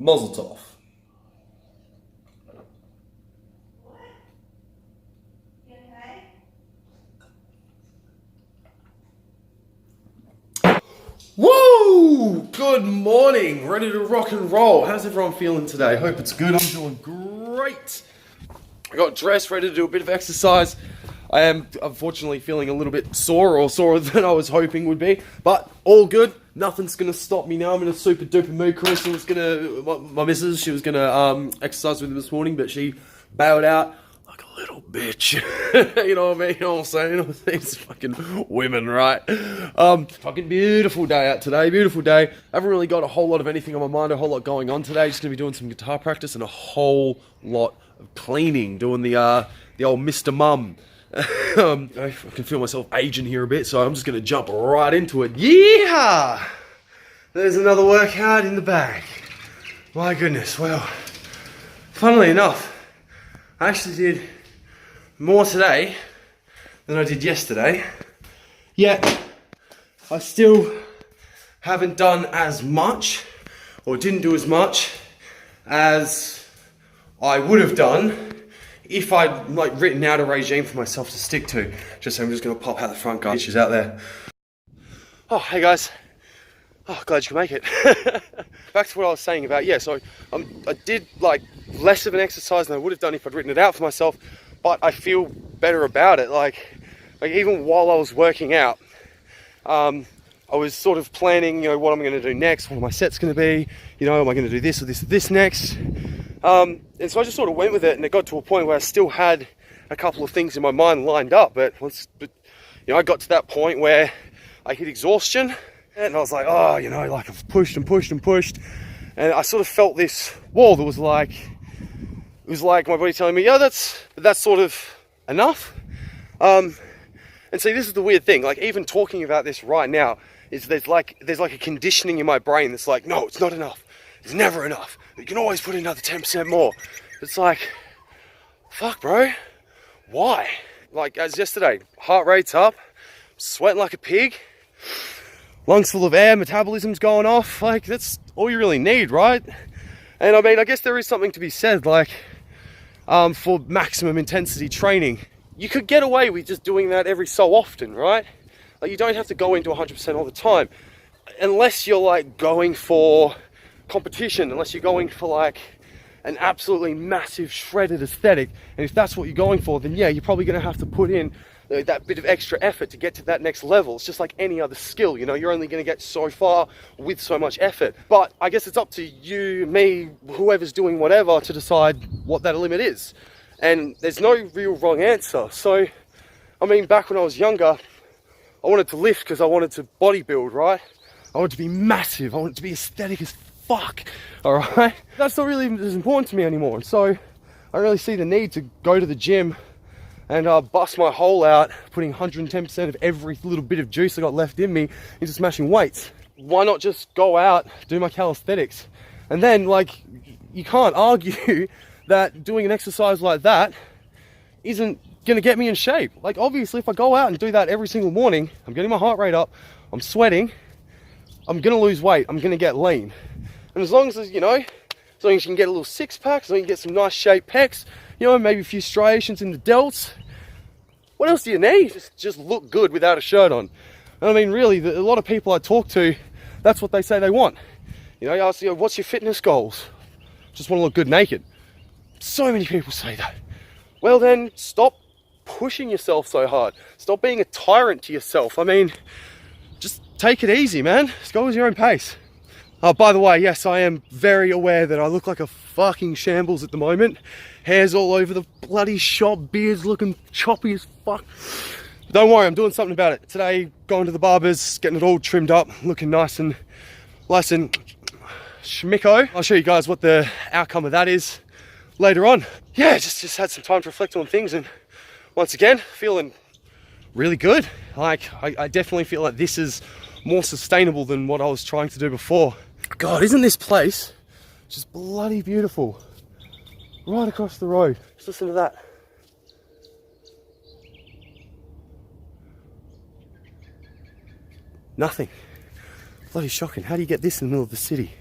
Mazel tov. Woo! Good morning. Ready to rock and roll. How's everyone feeling today? Hope it's good. I'm doing great. I got dressed, ready to do a bit of exercise. I am unfortunately feeling a little bit sore, or sorer than I was hoping would be, but all good. Nothing's gonna stop me now. I'm in a super duper mood. Carissa was my missus, she was gonna exercise with me this morning, but she bailed out like a little bitch. You know what I mean? You know what I'm saying? These fucking women, right? Fucking beautiful day out today. Beautiful day. I haven't really got a whole lot of anything on my mind, a whole lot going on today. Just gonna be doing some guitar practice and a whole lot of cleaning, doing the old Mr. Mum. I can feel myself aging here a bit, so I'm just going to jump right into it. Yeehaw! There's another workout in the bag. My goodness, well, funnily enough, I actually did more today than I did yesterday, yet I still haven't done as much, or didn't do as much as I would have done if I'd written out a regime for myself to stick to. Just so I'm just gonna pop out the front guard. She's out there. Oh, hey guys. Oh, glad you can make it. Back to what I was saying about, yeah, so I did less of an exercise than I would have done if I'd written it out for myself, but I feel better about it. Like even while I was working out, I was sort of planning, what I'm gonna do next, what my set's gonna be, am I gonna do this or this or this next? And so I just sort of went with it, and it got to a point where I still had a couple of things in my mind lined up, but I got to that point where I hit exhaustion, and I was like, oh, I've pushed and pushed and pushed, and I sort of felt this wall that was it was like my body telling me, yeah, that's sort of enough. And see, this is the weird thing, even talking about this right now, is there's a conditioning in my brain that's like, no, it's not enough. It's never enough. You can always put in another 10% more. It's like, fuck, bro. Why? As yesterday, heart rate's up, sweating like a pig, lungs full of air, metabolism's going off. That's all you really need, right? And I mean, I guess there is something to be said, for maximum intensity training. You could get away with just doing that every so often, right? You don't have to go into 100% all the time. Unless you're going for competition, unless you're going for an absolutely massive shredded aesthetic, and if that's what you're going for, then yeah, you're probably going to have to put in that bit of extra effort to get to that next level. It's just like any other skill, you're only going to get so far with so much effort. But I guess it's up to you, me, whoever's doing whatever, to decide what that limit is, and there's no real wrong answer. So I mean, back when I was younger, I wanted to lift because I wanted to bodybuild, right? I wanted to be massive, I wanted to be aesthetic as fuck, all right? That's not really as important to me anymore. And so I don't really see the need to go to the gym and bust my hole out, putting 110% of every little bit of juice I got left in me into smashing weights. Why not just go out, do my calisthenics? And then, you can't argue that doing an exercise like that isn't gonna get me in shape. Obviously, if I go out and do that every single morning, I'm getting my heart rate up, I'm sweating, I'm gonna lose weight, I'm gonna get lean. And as long as you can get a little six pack, as long as you can get some nice shaped pecs, maybe a few striations in the delts, what else do you need? Just look good without a shirt on. And I mean, really, a lot of people I talk to, that's what they say they want. I ask, what's your fitness goals? Just want to look good naked. So many people say that. Well then, stop pushing yourself so hard. Stop being a tyrant to yourself. I mean, just take it easy, man. Just go with your own pace. Oh, by the way, yes, I am very aware that I look like a fucking shambles at the moment. Hair's all over the bloody shop, beard's looking choppy as fuck. Don't worry, I'm doing something about it. Today, going to the barber's, getting it all trimmed up, looking nice and schmicko. I'll show you guys what the outcome of that is later on. Yeah, just had some time to reflect on things, and once again, feeling really good. I definitely feel like this is more sustainable than what I was trying to do before. God, isn't this place just bloody beautiful? Right across the road. Just listen to that. Nothing. Bloody shocking. How do you get this in the middle of the city?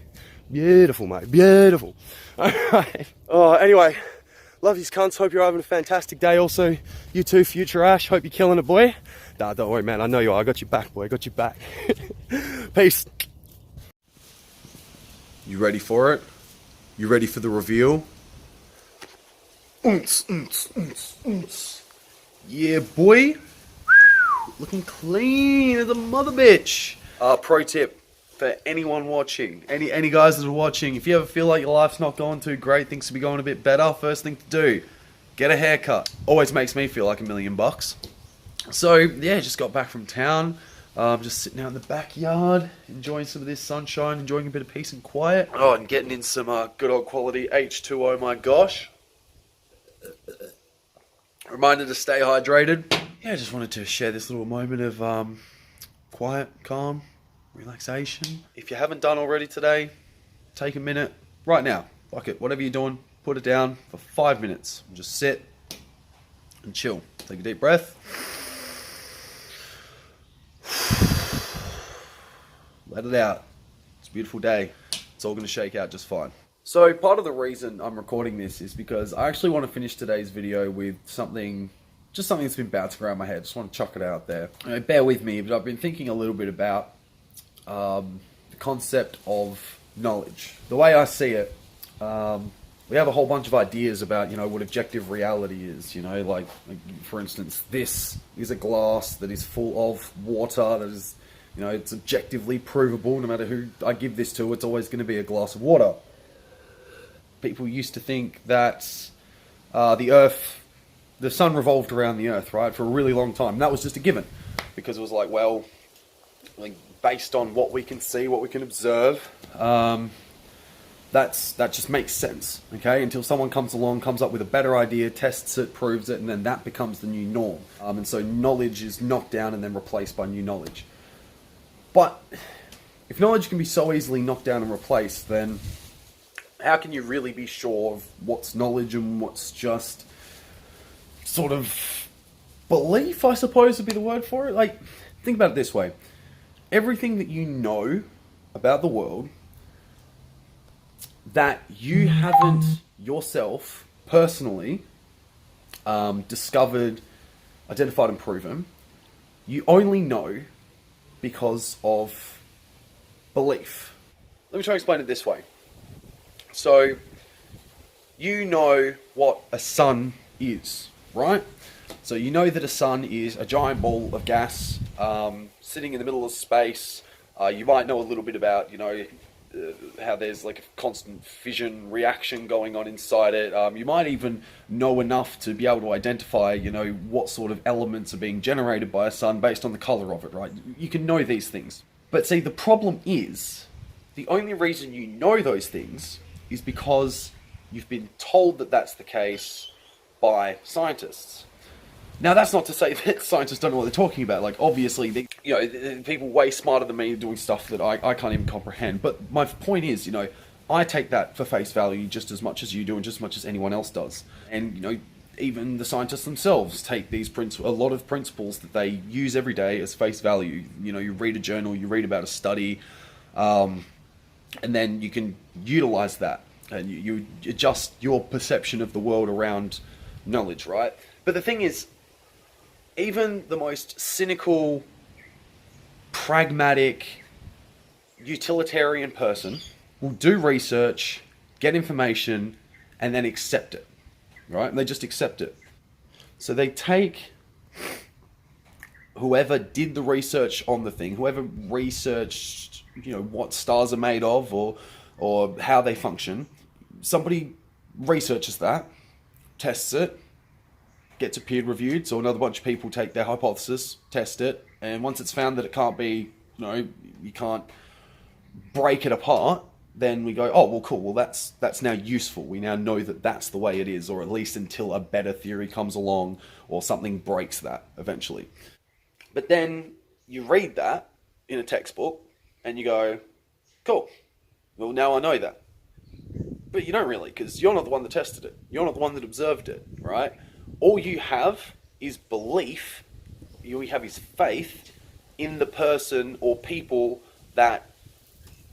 Beautiful, mate. Beautiful. Alright. Oh, anyway. Love yous cunts. Hope you're having a fantastic day. Also, you too, future Ash. Hope you're killing it, boy. Nah, don't worry, man. I know you are. I got your back, boy. I got your back. Peace. You ready for it? You ready for the reveal? Oonce, oonce, oonce, oonce. Yeah, boy. Looking clean as a mother bitch. Pro tip for anyone watching, any guys that are watching, if you ever feel like your life's not going too great, things could be going a bit better, first thing to do, get a haircut. Always makes me feel like $1,000,000. So yeah, just got back from town. Just sitting out in the backyard, enjoying some of this sunshine, enjoying a bit of peace and quiet. Oh, and getting in some good old quality H2O, my gosh. Reminder to stay hydrated. Yeah, I just wanted to share this little moment of quiet, calm, relaxation. If you haven't done already today, take a minute right now. Fuck it, whatever you're doing, put it down for 5 minutes. And just sit and chill. Take a deep breath. Let it out. It's a beautiful day. It's all going to shake out just fine. So part of the reason I'm recording this is because I actually want to finish today's video with something, just something that's been bouncing around my head. Just want to chuck it out there. Bear with me, but I've been thinking a little bit about the concept of knowledge. The way I see it, we have a whole bunch of ideas about, what objective reality is. Like for instance, this is a glass that is full of water that is, it's objectively provable. No matter who I give this to, it's always going to be a glass of water. People used to think that the sun revolved around the earth, right, for a really long time. And that was just a given, because it was like, well, based on what we can see, what we can observe, that just makes sense, okay? Until someone comes along, comes up with a better idea, tests it, proves it, and then that becomes the new norm. And so knowledge is knocked down and then replaced by new knowledge. But if knowledge can be so easily knocked down and replaced, then how can you really be sure of what's knowledge and what's just sort of belief, I suppose would be the word for it? Like, think about it this way. Everything that you know about the world that you haven't yourself personally discovered, identified and proven, you only know because of belief. Let me try to explain it this way. So, you know what a sun is, right? So you know that a sun is a giant ball of gas sitting in the middle of space. You might know a little bit about, how there's like a constant fission reaction going on inside it. You might even know enough to be able to identify, what sort of elements are being generated by a sun based on the color of it, right? You can know these things. But see, the problem is, the only reason you know those things is because you've been told that that's the case by scientists. Now, that's not to say that scientists don't know what they're talking about. Like, obviously, people way smarter than me are doing stuff that I can't even comprehend. But my point is, I take that for face value just as much as you do and just as much as anyone else does. And, even the scientists themselves take these a lot of principles that they use every day as face value. You read a journal, you read about a study, and then you can utilize that. And you adjust your perception of the world around knowledge, right? But the thing is, even the most cynical, pragmatic, utilitarian person will do research, get information, and then accept it, right? And they just accept it. So they take whoever did the research on the thing, whoever researched, what stars are made of or how they function, somebody researches that, tests it, gets it peer reviewed, so another bunch of people take their hypothesis, test it, and once it's found that it can't be, you can't break it apart, then we go, oh, well, cool, well, that's now useful. We now know that that's the way it is, or at least until a better theory comes along or something breaks that eventually. But then you read that in a textbook and you go, cool, well, now I know that. But you don't really, because you're not the one that tested it. You're not the one that observed it, right? All you have is belief, all you have is faith in the person or people that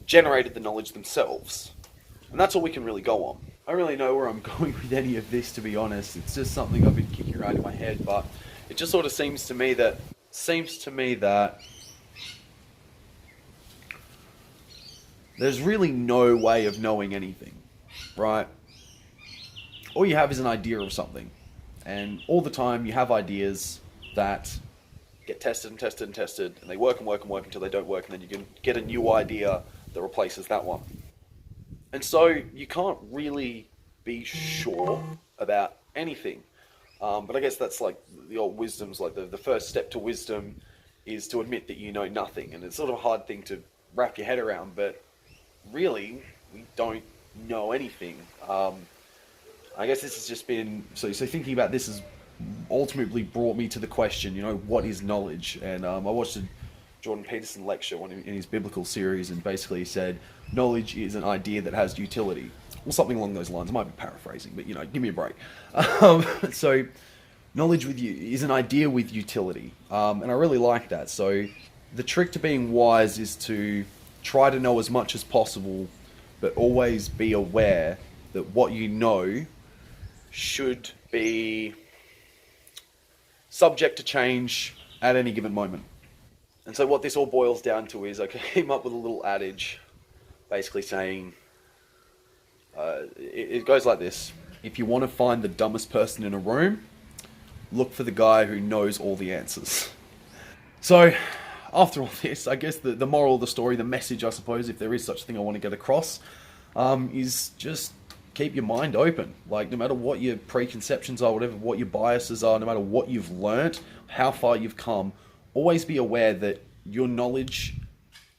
generated the knowledge themselves. And that's all we can really go on. I don't really know where I'm going with any of this, to be honest. It's just something I've been kicking around in my head, but it just sort of seems to me that there's really no way of knowing anything, right? All you have is an idea of something. And all the time you have ideas that get tested and tested and tested, and they work and work and work until they don't work, and then you can get a new idea that replaces that one. And so you can't really be sure about anything. But I guess that's like the old wisdom's, like the first step to wisdom is to admit that you know nothing. And it's sort of a hard thing to wrap your head around, but really, we don't know anything. I guess this has just been, so thinking about this has ultimately brought me to the question, you know, what is knowledge? And I watched a Jordan Peterson lecture in his biblical series, and basically he said, knowledge is an idea that has utility. Or something along those lines. I might be paraphrasing, but, you know, give me a break. So, knowledge is an idea with utility. And I really like that. So, the trick to being wise is to try to know as much as possible, but always be aware that what you know should be subject to change at any given moment. And so what this all boils down to is I came up with a little adage basically saying, it goes like this: if you want to find the dumbest person in a room, look for the guy who knows all the answers. So after all this, I guess the moral of the story, the message, I suppose, if there is such a thing I want to get across, is just keep your mind open. Like, no matter what your preconceptions are, what your biases are, no matter what you've learnt, how far you've come, always be aware that your knowledge,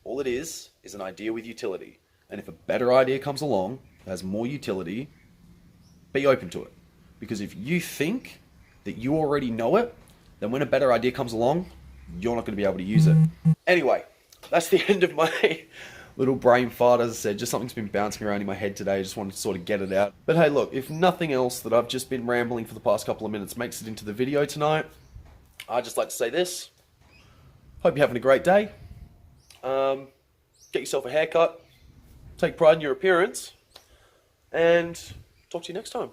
all it is an idea with utility. And if a better idea comes along, that has more utility, be open to it. Because if you think that you already know it, then when a better idea comes along, you're not going to be able to use it. Anyway, that's the end of my little brain fart. As I said, just something's been bouncing around in my head today. I just wanted to sort of get it out. But hey, look, if nothing else that I've just been rambling for the past couple of minutes makes it into the video tonight, I'd just like to say this. Hope you're having a great day. Get yourself a haircut. Take pride in your appearance. And talk to you next time.